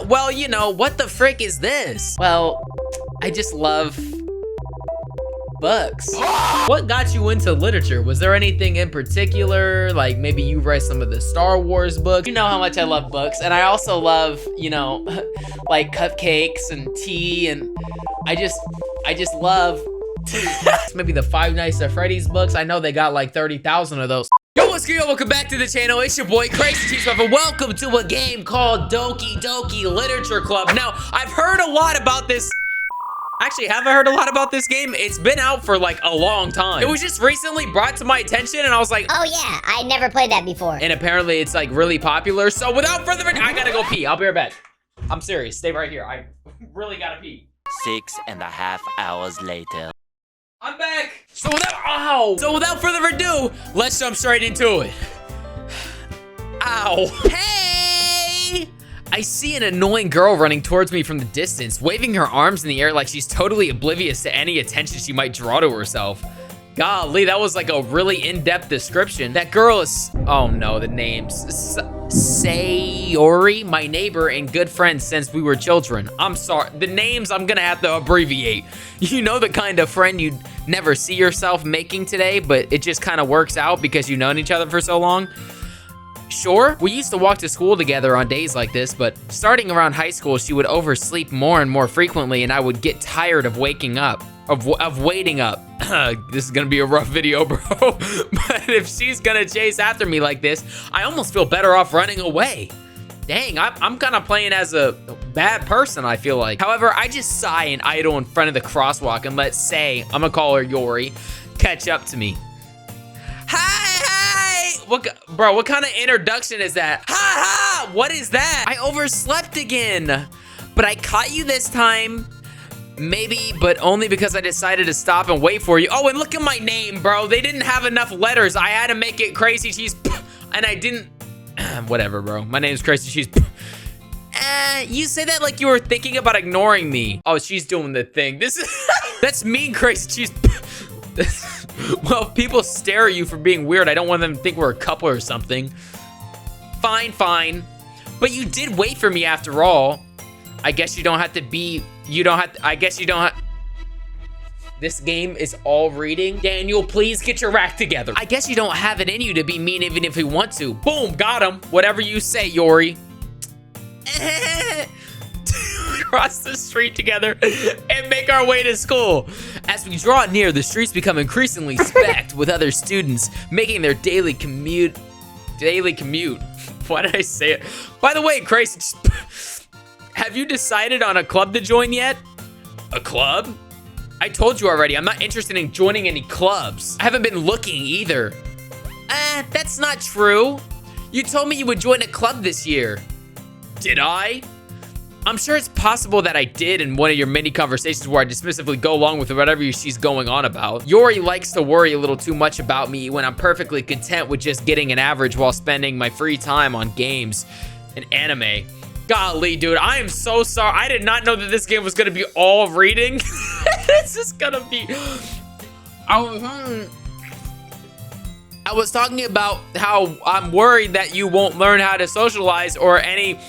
Well, you know, what the frick is this? Well, I just love books. What got you into literature? Was there anything in particular? Like maybe you read some of the Star Wars books. You know how much I love books, and I also love, you know, like cupcakes and tea, and I just love maybe the Five Nights at Freddy's books. I know they got like 30,000 of those. Yo, what's good? Welcome back to the channel. It's your boy CrazyCheesePuf, and welcome to a game called Doki Doki Literature Club. Now, I've heard a lot about this. Actually, have I heard a lot about this game? It's been out for like a long time. It was just recently brought to my attention, and I was like, oh yeah, I never played that before. And apparently it's like really popular. So without further ado, I gotta go pee. I'll be right back. I'm serious. Stay right here. I really gotta pee. 6.5 hours later. I'm back. So without further ado, let's jump straight into it. Ow. Hey! I see an annoying girl running towards me from the distance, waving her arms in the air like she's totally oblivious to any attention she might draw to herself. Golly, that was like a really in-depth description. That girl is, oh no, the name's Sayori, my neighbor and good friend since we were children. I'm sorry, the names I'm gonna have to abbreviate. You know, the kind of friend you'd never see yourself making today, but it just kind of works out because you've known each other for so long. Sure, we used to walk to school together on days like this, but starting around high school, she would oversleep more and more frequently, and I would get tired of waking up, of waiting up. This is gonna be a rough video, bro. But if she's gonna chase after me like this, I almost feel better off running away. Dang, I'm kind of playing as a bad person, I feel like. However, I just sigh and idle in front of the crosswalk and let's say, I'm gonna call her Yori, catch up to me. Hi! Bro, what kind of introduction is that? Ha ha! What is that? I overslept again. But I caught you this time. Maybe, but only because I decided to stop and wait for you. Oh, and look at my name, bro. They didn't have enough letters. I had to make it CrazyCheesePuf, and I didn't. Whatever, bro. My name's CrazyCheesePuf. You say that like you were thinking about ignoring me. Oh, she's doing the thing. This is that's mean, CrazyCheesePuf. Well, people stare at you for being weird. I don't want them to think we're a couple or something. Fine, fine. But you did wait for me after all. I guess you don't have to be, I guess you don't have. This game is all reading. Daniel, please get your act together. I guess you don't have it in you to be mean even if you want to. Boom, got him. Whatever you say, Yori. Cross the street together and make our way to school. As we draw near, the streets become increasingly packed with other students making their daily commute. Why did I say it? By the way, Crazy, have you decided on a club to join yet? A club? I told you already, I'm not interested in joining any clubs. I haven't been looking either. That's not true. You told me you would join a club this year. Did I? I'm sure it's possible that I did in one of your many conversations where I dismissively go along with whatever she's going on about. Yori likes to worry a little too much about me when I'm perfectly content with just getting an average while spending my free time on games and anime. Golly, dude, I am so sorry. I did not know that this game was gonna be all reading. This is gonna be... I was talking about how I'm worried that you won't learn how to socialize or have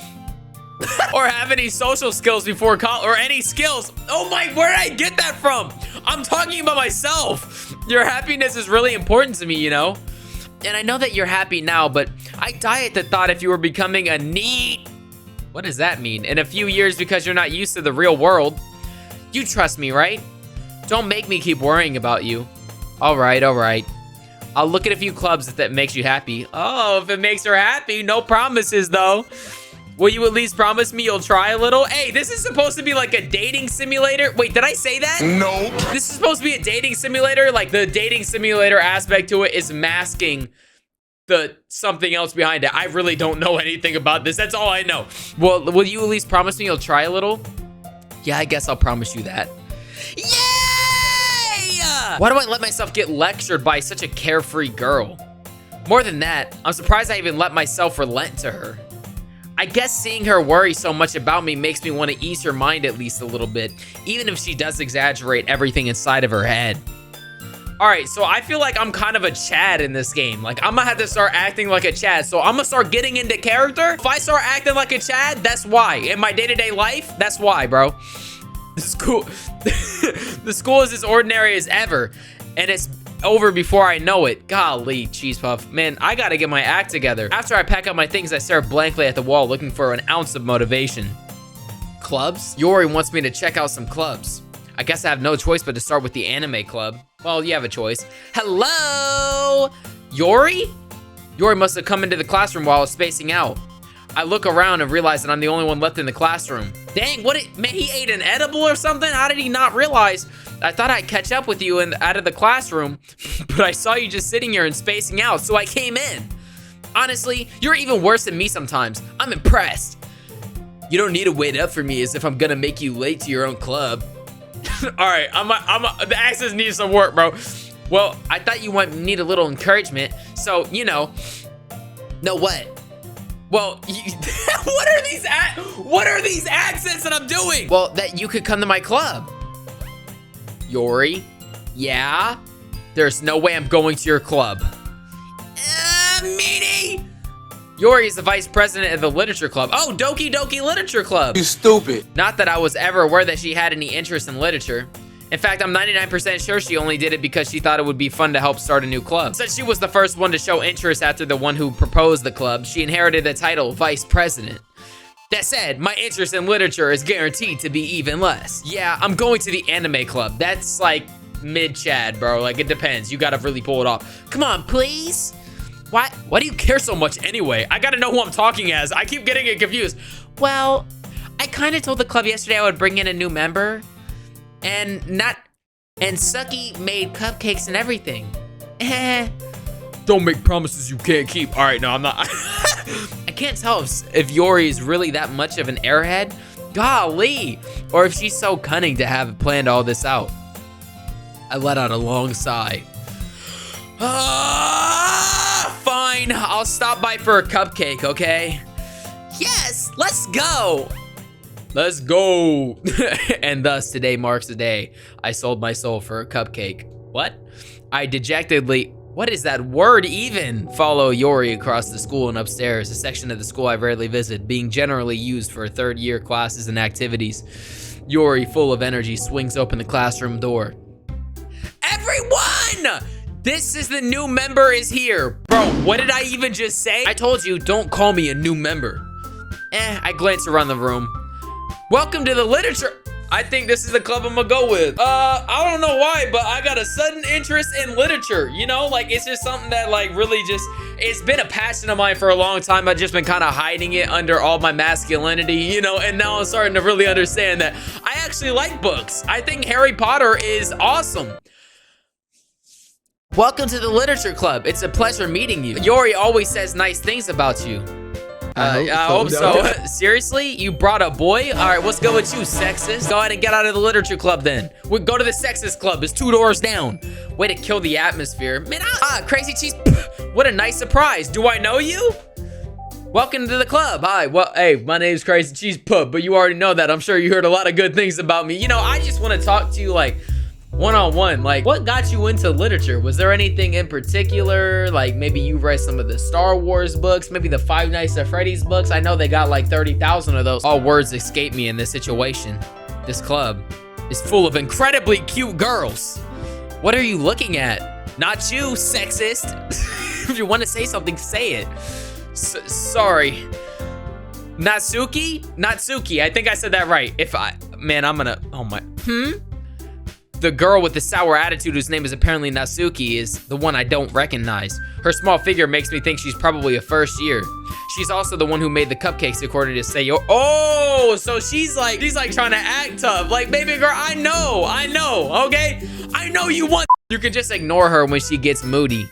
any social skills before college, or any skills. Oh my, where did I get that from? I'm talking about myself. Your happiness is really important to me, you know? And I know that you're happy now, but I die at the thought if you were becoming a neat... What does that mean? In a few years because you're not used to the real world. You trust me, right? Don't make me keep worrying about you. All right, all right. I'll look at a few clubs if that makes you happy. Oh, if it makes her happy, no promises though. Will you at least promise me you'll try a little? Hey, this is supposed to be like a dating simulator. Wait, did I say that? No. This is supposed to be a dating simulator. Like the dating simulator aspect to it is masking the something else behind it. I really don't know anything about this. That's all I know. Well, will you at least promise me you'll try a little? Yeah, I guess I'll promise you that. Yay! Why do I let myself get lectured by such a carefree girl? More than that, I'm surprised I even let myself relent to her. I guess seeing her worry so much about me makes me want to ease her mind at least a little bit, even if she does exaggerate everything inside of her head. All right, so I feel like I'm kind of a Chad in this game. Like, I'm gonna have to start acting like a Chad. So I'm gonna start getting into character. If I start acting like a Chad, that's why. In my day-to-day life, that's why, bro. The school, the school is as ordinary as ever, and it's over before I know it. Golly, Cheese Puff. Man, I gotta get my act together. After I pack up my things, I stare blankly at the wall, looking for an ounce of motivation. Clubs? Yori wants me to check out some clubs. I guess I have no choice but to start with the anime club. Well, you have a choice. Hello? Yori? Yori must have come into the classroom while I was spacing out. I look around and realize that I'm the only one left in the classroom. Dang, man, he ate an edible or something? How did he not realize? I thought I'd catch up with you out of the classroom, but I saw you just sitting here and spacing out, so I came in. Honestly, you're even worse than me sometimes. I'm impressed. You don't need to wait up for me as if I'm gonna make you late to your own club. All right, the accents need some work, bro. Well, I thought you might need a little encouragement, so, you know what? Well, what are these accents that I'm doing? Well, that you could come to my club. Yori? Yeah? There's no way I'm going to your club. Meanie! Yori is the vice president of the literature club. Oh, Doki Doki Literature Club. You stupid. Not that I was ever aware that she had any interest in literature. In fact, I'm 99% sure she only did it because she thought it would be fun to help start a new club. Since she was the first one to show interest after the one who proposed the club, she inherited the title vice president. That said, my interest in literature is guaranteed to be even less. Yeah, I'm going to the anime club. That's like mid-Chad, bro. Like, it depends. You gotta really pull it off. Come on, please. Why do you care so much anyway? I gotta know who I'm talking as. I keep getting it confused. Well, I kind of told the club yesterday I would bring in a new member. And Suki made cupcakes and everything. Don't make promises you can't keep. All right, no, I'm not. I can't tell if Yori is really that much of an airhead. Golly. Or if she's so cunning to have planned all this out. I let out a long sigh. Fine, I'll stop by for a cupcake, okay? Yes, let's go. Let's go. And thus, today marks the day I sold my soul for a cupcake. What? I dejectedly, what is that word even? Follow Yori across the school and upstairs, a section of the school I rarely visit, being generally used for third year classes and activities. Yori, full of energy, swings open the classroom door. Everyone! This is the new member is here. Bro, what did I even just say? I told you, don't call me a new member. I glance around the room. Welcome to the literature. I think this is the club I'm gonna go with. I don't know why, but I got a sudden interest in literature. You know, like it's just something that like really just, it's been a passion of mine for a long time. I've just been kind of hiding it under all my masculinity, you know, and now I'm starting to really understand that I actually like books. I think Harry Potter is awesome. Welcome to the literature club. It's a pleasure meeting you. Yori always says nice things about you. I hope so. Seriously? You brought a boy? All right, what's good with you, sexist? Go ahead and get out of the literature club then. We go to the sexist club. It's 2 doors down. Way to kill the atmosphere. Man, CrazyCheesePuf. What a nice surprise. Do I know you? Welcome to the club. Hi, well, hey, my name's CrazyCheesePuf, but you already know that. I'm sure you heard a lot of good things about me. You know, I just want to talk to you like one-on-one. Like, what got you into literature? Was there anything in particular? Like, maybe you read some of the Star Wars books, maybe the Five Nights at Freddy's books. I know they got like 30,000 of those. All words escape me in this situation. This club is full of incredibly cute girls. What are you looking at? Not you, sexist. If you want to say something, say it. Sorry. Natsuki? I think I said that right. Oh my, The girl with the sour attitude whose name is apparently Natsuki is the one I don't recognize. Her small figure makes me think she's probably a first year. She's also the one who made the cupcakes according to Sayo. Oh, so she's like trying to act tough. Like, baby girl, I know, okay? I know you want. You can just ignore her when she gets moody.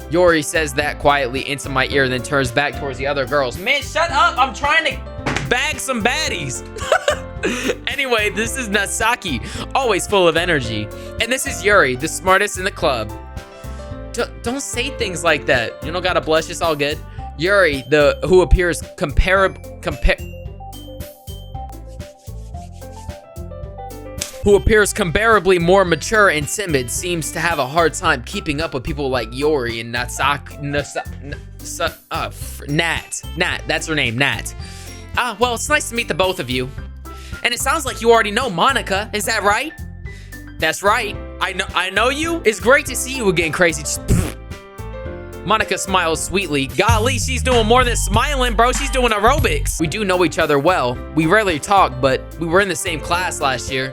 Yori says that quietly into my ear, then turns back towards the other girls. Man, shut up, I'm trying to bag some baddies. Anyway, this is Nasaki, always full of energy. And this is Yuri, the smartest in the club. Don't say things like that. You don't gotta blush, it's all good. Yuri, who appears who appears comparably more mature and timid, seems to have a hard time keeping up with people like Yori and Nat. Nat, that's her name, Nat. Well, it's nice to meet the both of you. And it sounds like you already know Monica, is that right? That's right. I know you. It's great to see you again, Crazy. Monica smiles sweetly. Golly, she's doing more than smiling, bro. She's doing aerobics. We do know each other well. We rarely talk, but we were in the same class last year.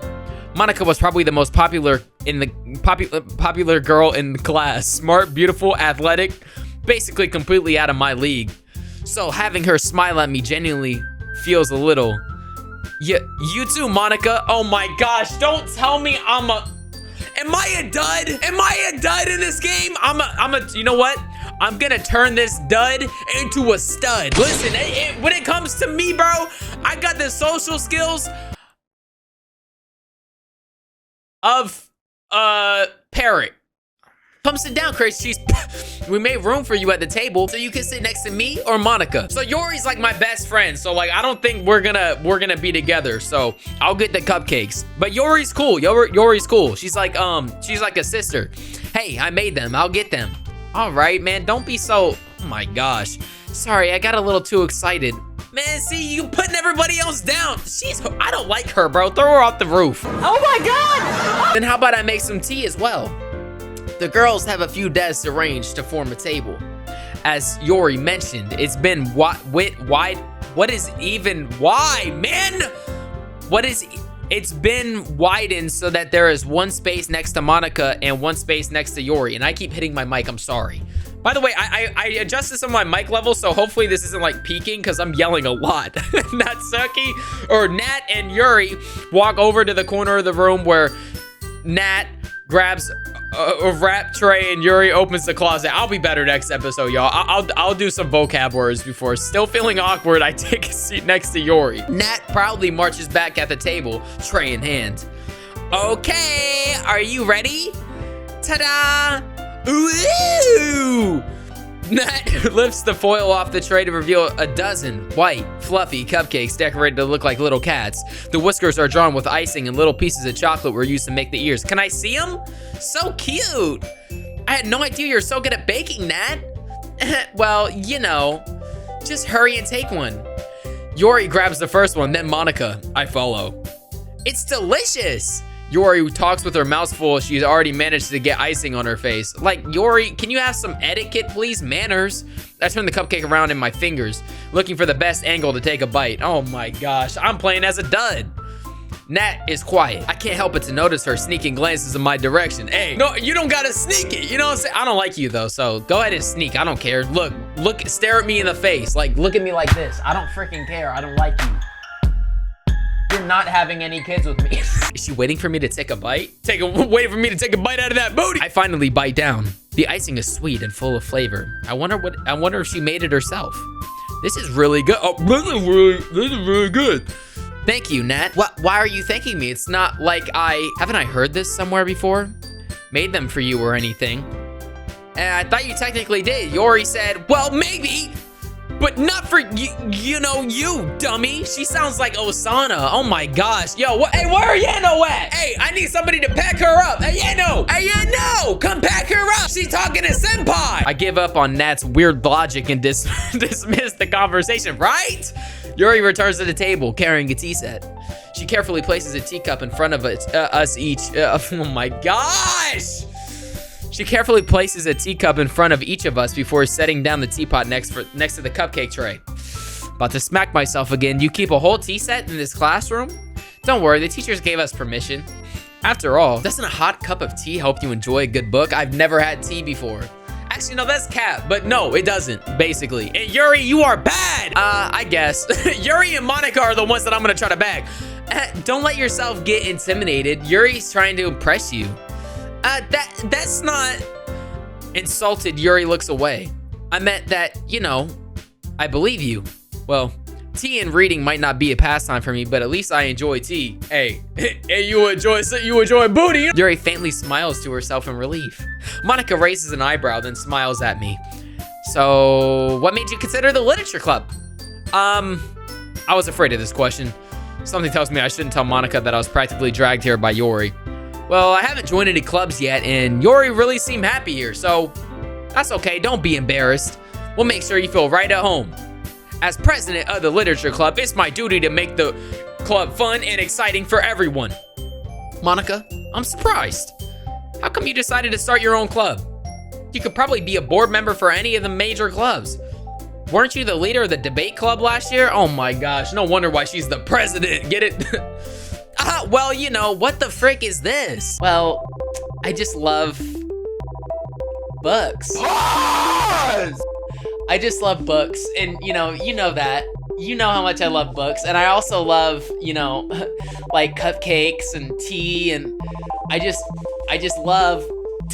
Monica was probably the most popular girl in the class. Smart, beautiful, athletic, basically completely out of my league. So having her smile at me genuinely feels a little. Yeah, you too, Monica. Oh my gosh, don't tell me am I a dud? Am I a dud in this game? You know what? I'm gonna turn this dud into a stud. Listen, when it comes to me, bro, I got the social skills of parrot. Come sit down, Crazy Cheese. We made room for you at the table so you can sit next to me or Monica. So Yori's like my best friend, so like I don't think we're gonna be together. So I'll get the cupcakes. But Yori's cool. Yori's cool. She's like a sister. Hey, I made them. I'll get them. All right, man. Don't be so. Oh my gosh. Sorry, I got a little too excited. Man, see, you putting everybody else down. I don't like her, bro. Throw her off the roof. Oh my God. Then how about I make some tea as well? The girls have a few desks arranged to form a table. As Yori mentioned, it's been it's been widened so that there is one space next to Monica and one space next to Yori. And I keep hitting my mic, I'm sorry. By the way, I adjusted some of my mic levels, so hopefully this isn't like peaking because I'm yelling a lot. Nat and Yuri walk over to the corner of the room where Nat grabs a wrap tray and Yuri opens the closet. I'll be better next episode, y'all. I'll do some vocab words before. Still feeling awkward, I take a seat next to Yuri. Nat proudly marches back at the table, tray in hand. Okay, are you ready? Ta-da! Ooh! Nat lifts the foil off the tray to reveal a dozen white, fluffy cupcakes decorated to look like little cats. The whiskers are drawn with icing and little pieces of chocolate were used to make the ears. Can I see them? So cute! I had no idea you're so good at baking, Nat. Well, you know, just hurry and take one. Yori grabs the first one, then Monica. I follow. It's delicious! Yori talks with her mouth full. She's already managed to get icing on her face. Like, Yori, can you have some etiquette, please? Manners. I turn the cupcake around in my fingers, looking for the best angle to take a bite. Oh my gosh, I'm playing as a dud. Nat is quiet. I can't help but to notice her sneaking glances in my direction. Hey, no, you don't gotta sneak it. You know what I'm saying? I don't like you though, so go ahead and sneak. I don't care. Look, stare at me in the face. Like, look at me like this. I don't freaking care. I don't like you. You're not having any kids with me. Is she waiting for me to take a bite? Waiting for me to take a bite out of that booty. I finally bite down. The icing is sweet and full of flavor. I wonder if she made it herself. This is really good. Oh, this is really good. Thank you, Nat. Why are you thanking me? It's not like haven't I heard this somewhere before? Made them for you or anything. And I thought you technically did. Yori said, well, maybe. But not for you know, you dummy. She sounds like Osana. Oh my gosh. Yo, hey, where are Yano at? Hey, I need somebody to pack her up. Hey, Yano, come pack her up. She's talking to Senpai. I give up on Nat's weird logic and dismiss the conversation, right? Yuri returns to the table carrying a tea set. She carefully places a teacup in front of us each. Oh my gosh. She carefully places a teacup in front of each of us before setting down the teapot next to the cupcake tray. About to smack myself again. You keep a whole tea set in this classroom? Don't worry, the teachers gave us permission. After all, doesn't a hot cup of tea help you enjoy a good book? I've never had tea before. Actually, no, that's cap, but no, it doesn't, basically. And Yuri, you are bad! I guess. Yuri and Monica are the ones that I'm gonna try to bag. Don't let yourself get intimidated. Yuri's trying to impress you. That's not... Insulted, Yuri looks away. I meant that, you know, I believe you. Well, tea and reading might not be a pastime for me, but at least I enjoy tea. Hey, you enjoy booty. Yuri faintly smiles to herself in relief. Monica raises an eyebrow, then smiles at me. So, what made you consider the literature club? I was afraid of this question. Something tells me I shouldn't tell Monica that I was practically dragged here by Yori. Well, I haven't joined any clubs yet, and Yori really seemed happy here, so that's okay. Don't be embarrassed. We'll make sure you feel right at home. As president of the Literature Club, it's my duty to make the club fun and exciting for everyone. Monica, I'm surprised. How come you decided to start your own club? You could probably be a board member for any of the major clubs. Weren't you the leader of the debate club last year? Oh my gosh, no wonder why she's the president. Get it? Well, you know, what the frick is this? Well, I just love books. I just love books, and you know that. You know how much I love books, and I also love, you know, like cupcakes and tea, and I just love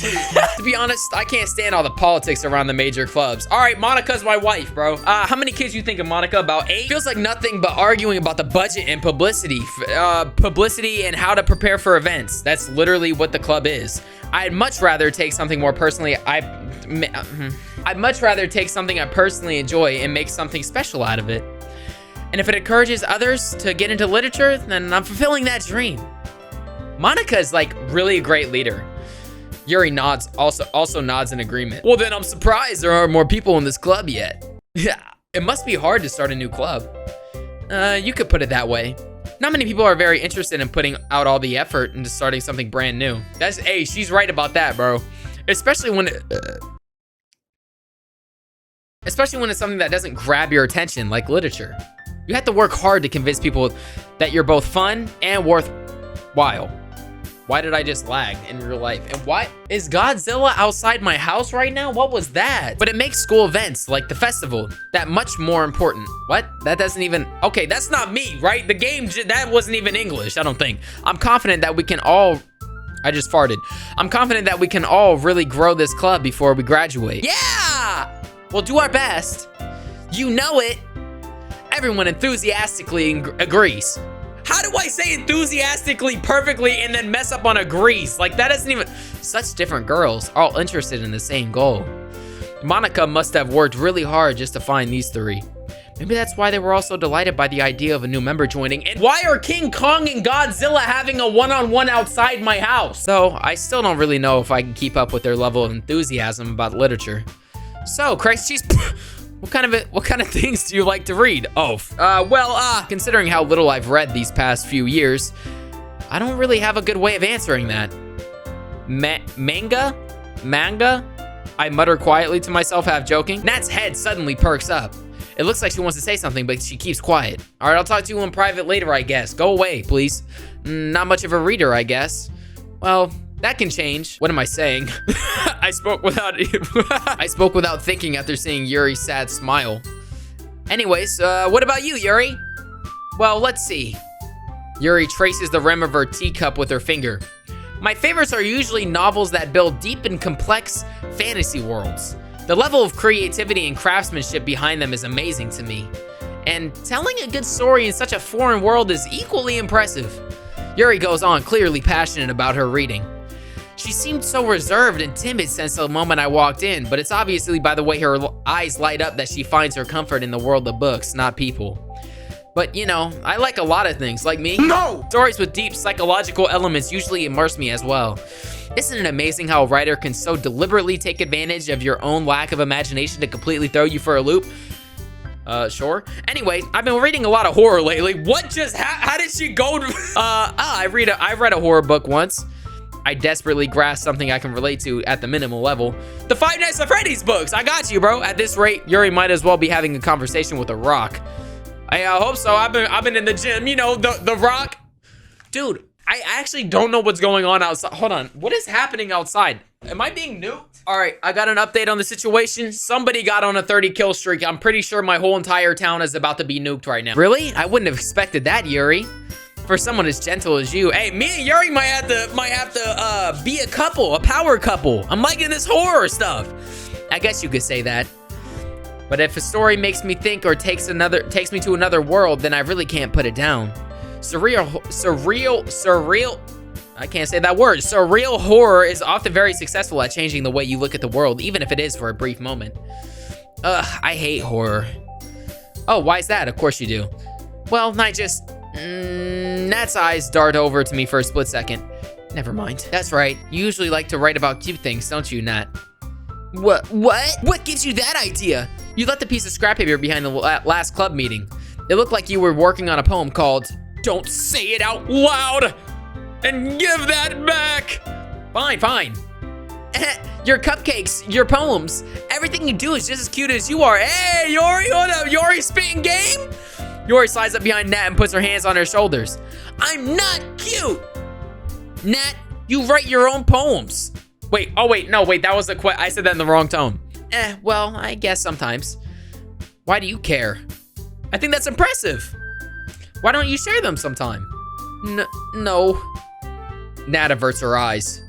to be honest, I can't stand all the politics around the major clubs. All right, Monica's my wife, bro. How many kids you think of, Monica? About 8? Feels like nothing but arguing about the budget and publicity and how to prepare for events. That's literally what the club is. I'd much rather take something more personally. I'd much rather take something I personally enjoy and make something special out of it. And if it encourages others to get into literature, then I'm fulfilling that dream. Monica's like really a great leader. Yuri nods, also nods in agreement. Well, then I'm surprised there aren't more people in this club yet. Yeah, it must be hard to start a new club. You could put it that way. Not many people are very interested in putting out all the effort into starting something brand new. Hey, she's right about that, bro. Especially when it's something that doesn't grab your attention, like literature. You have to work hard to convince people that you're both fun and worthwhile. Why did I just lag in real life? And why is Godzilla outside my house right now? What was that? But it makes school events like the festival that much more important. What? That doesn't even, okay, that's not me, right? The game, that wasn't even English, I don't think. I'm confident that we can all, I just farted. I'm confident that we can all really grow this club before we graduate. Yeah! We'll do our best. You know it. Everyone enthusiastically agrees. How do I say enthusiastically perfectly and then mess up on agrees? Like that isn't even, such different girls, all interested in the same goal. Monica must have worked really hard just to find these 3. Maybe that's why they were also delighted by the idea of a new member joining. And why are King Kong and Godzilla having a one-on-one outside my house? So I still don't really know if I can keep up with their level of enthusiasm about literature. So, CrazyCheesePuf, what kind of things do you like to read? Considering how little I've read these past few years, I don't really have a good way of answering that. Manga? I mutter quietly to myself, half joking. Nat's head suddenly perks up. It looks like she wants to say something, but she keeps quiet. All right, I'll talk to you in private later, I guess. Go away, please. Not much of a reader, I guess. Well, that can change. What am I saying? I spoke without thinking after seeing Yuri's sad smile. Anyways, what about you, Yuri? Well, let's see. Yuri traces the rim of her teacup with her finger. My favorites are usually novels that build deep and complex fantasy worlds. The level of creativity and craftsmanship behind them is amazing to me. And telling a good story in such a foreign world is equally impressive. Yuri goes on, clearly passionate about her reading. She seemed so reserved and timid since the moment I walked in, but it's obviously by the way her eyes light up that she finds her comfort in the world of books, not people. But you know, I like a lot of things, like me. No! Stories with deep psychological elements usually immerse me as well. Isn't it amazing how a writer can so deliberately take advantage of your own lack of imagination to completely throw you for a loop? Sure. Anyway, I've been reading a lot of horror lately. What just, how did she go to, I read a horror book once. I desperately grasp something I can relate to at the minimal level. The Five Nights at Freddy's books. I got you, bro. At this rate, Yuri might as well be having a conversation with a rock. I hope so. I've been in the gym, you know, the rock. Dude, I actually don't know what's going on outside. Hold on. What is happening outside? Am I being nuked? All right, I got an update on the situation. Somebody got on a 30 kill streak. I'm pretty sure my whole entire town is about to be nuked right now. Really? I wouldn't have expected that, Yuri. For someone as gentle as you. Hey, me and Yuri might have to be a couple, a power couple. I'm liking this horror stuff. I guess you could say that. But if a story makes me think or takes me to another world, then I really can't put it down. Surreal, I can't say that word. Surreal horror is often very successful at changing the way you look at the world, even if it is for a brief moment. Ugh, I hate horror. Oh, why is that? Of course you do. Well, I just, Nat's eyes dart over to me for a split second. Never mind. That's right. You usually like to write about cute things, don't you, Nat? What? What gives you that idea? You left a piece of scrap paper behind the last club meeting. It looked like you were working on a poem called Don't Say It Out Loud and Give That Back. Fine. Your cupcakes, your poems, everything you do is just as cute as you are. Hey, Yori, what up? Yori spitting game? Yori slides up behind Nat and puts her hands on her shoulders. I'm not cute. Nat, you write your own poems. Wait, that was I said that in the wrong tone. Well, I guess sometimes. Why do you care? I think that's impressive. Why don't you share them sometime? No. Nat averts her eyes.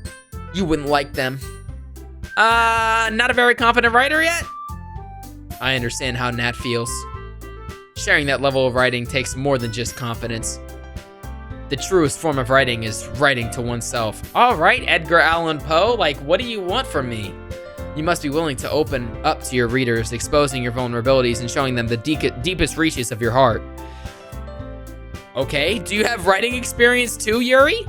You wouldn't like them. Not a very confident writer yet? I understand how Nat feels. Sharing that level of writing takes more than just confidence. The truest form of writing is writing to oneself. All right, Edgar Allan Poe, like, what do you want from me? You must be willing to open up to your readers, exposing your vulnerabilities and showing them the deepest reaches of your heart. Okay, do you have writing experience too, Yuri?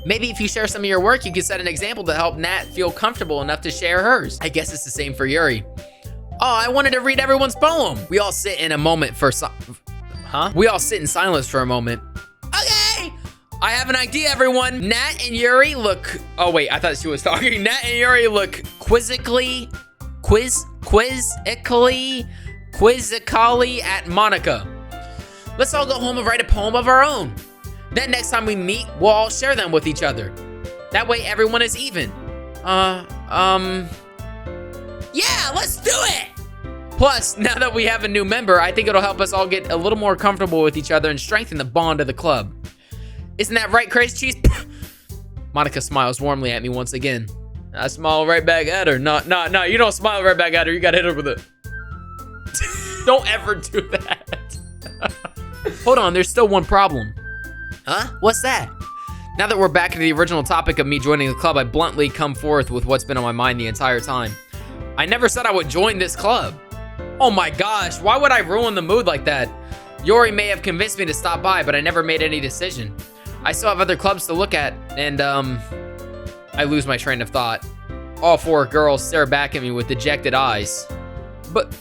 Maybe if you share some of your work, you could set an example to help Nat feel comfortable enough to share hers. I guess it's the same for Yuri. Oh, I wanted to read everyone's poem. We all sit in silence for a moment. Okay, I have an idea, everyone. Nat and Yuri look, oh wait, I thought she was talking. Nat and Yuri look quizzically at Monica. Let's all go home and write a poem of our own. Then next time we meet, we'll all share them with each other. That way everyone is even. Yeah, let's do it! Plus, now that we have a new member, I think it'll help us all get a little more comfortable with each other and strengthen the bond of the club. Isn't that right, Crazy Cheese? Monica smiles warmly at me once again. I smile right back at her. No, you don't smile right back at her. You gotta hit her with it. Don't ever do that. Hold on, there's still one problem. Huh? What's that? Now that we're back to the original topic of me joining the club, I bluntly come forth with what's been on my mind the entire time. I never said I would join this club. Oh my gosh, why would I ruin the mood like that? Yori may have convinced me to stop by, but I never made any decision. I still have other clubs to look at, and I lose my train of thought. All four girls stare back at me with dejected eyes. But,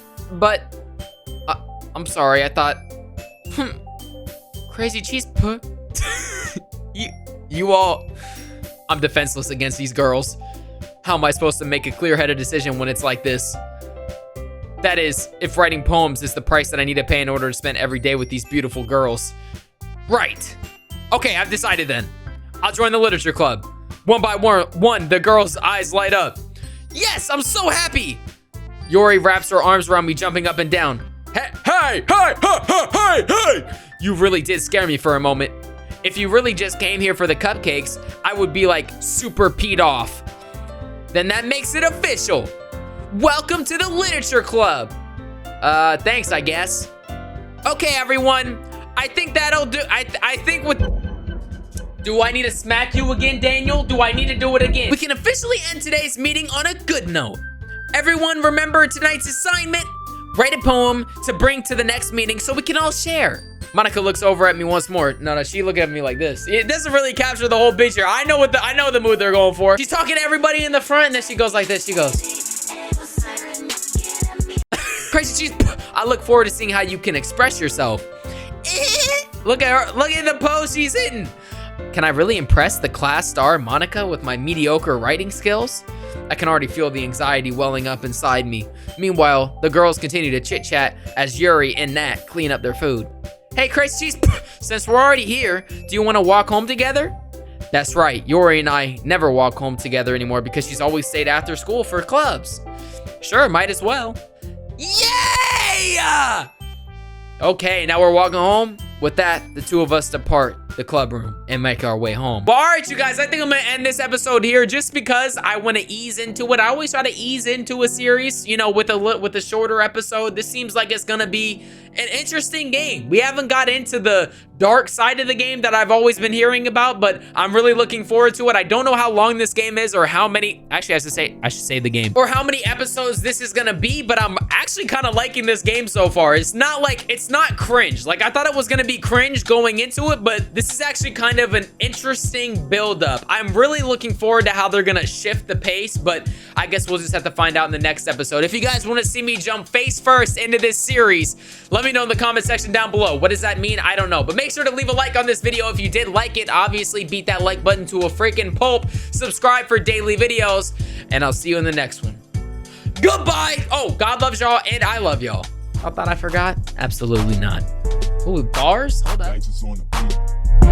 I'm sorry, I thought, CrazyCheesePuf. You all, I'm defenseless against these girls. How am I supposed to make a clear-headed decision when it's like this? That is, if writing poems is the price that I need to pay in order to spend every day with these beautiful girls. Right. Okay, I've decided then. I'll join the literature club. One by one, the girls' eyes light up. Yes, I'm so happy. Yori wraps her arms around me, jumping up and down. Hey! You really did scare me for a moment. If you really just came here for the cupcakes, I would be like super peed off. Then that makes it official. Welcome to the literature club. Thanks, I guess. Okay, everyone. I think that'll do. I think with... Do I need to smack you again, Daniel? Do I need to do it again? We can officially end today's meeting on a good note. Everyone remember tonight's assignment? Write a poem to bring to the next meeting so we can all share. Monica looks over at me once more. No, she looking at me like this. It doesn't really capture the whole picture. I know the mood they're going for. She's talking to everybody in the front, and then she goes like this. She goes, Crazy Cheese, I look forward to seeing how you can express yourself. Look at her. Look at the pose she's in. Can I really impress the class star Monica with my mediocre writing skills? I can already feel the anxiety welling up inside me. Meanwhile, the girls continue to chit-chat as Yuri and Nat clean up their food. Hey, Crazy Cheese, since we're already here, do you want to walk home together? That's right, Yuri and I never walk home together anymore because she's always stayed after school for clubs. Sure, might as well. Yay! Okay, now we're walking home. With that, the two of us depart the club room and make our way home. Well, all right, you guys, I think I'm gonna end this episode here just because I want to ease into it. I always try to ease into a series, you know, with a shorter episode. This seems like it's gonna be an interesting game. We haven't got into the dark side of the game that I've always been hearing about, but I'm really looking forward to it. I don't know how long this game is or how many, actually I should say the game, or how many episodes this is gonna be, but I'm actually kind of liking this game so far. It's not cringe. Like I thought it was gonna be be cringe going into it, but this is actually kind of an interesting build-up. I'm really looking forward to how they're gonna shift the pace, but I guess we'll just have to find out in the next episode. If you guys want to see me jump face first into this series, let me know in the comment section down below. What does that mean? I don't know, but make sure to leave a like on this video if you did like it. Obviously, beat that like button to a freaking pulp. Subscribe for daily videos, and I'll see you in the next one. Goodbye. Oh, God loves y'all, and I love y'all. I thought I forgot. Absolutely not. Ooh, bars? Hold up.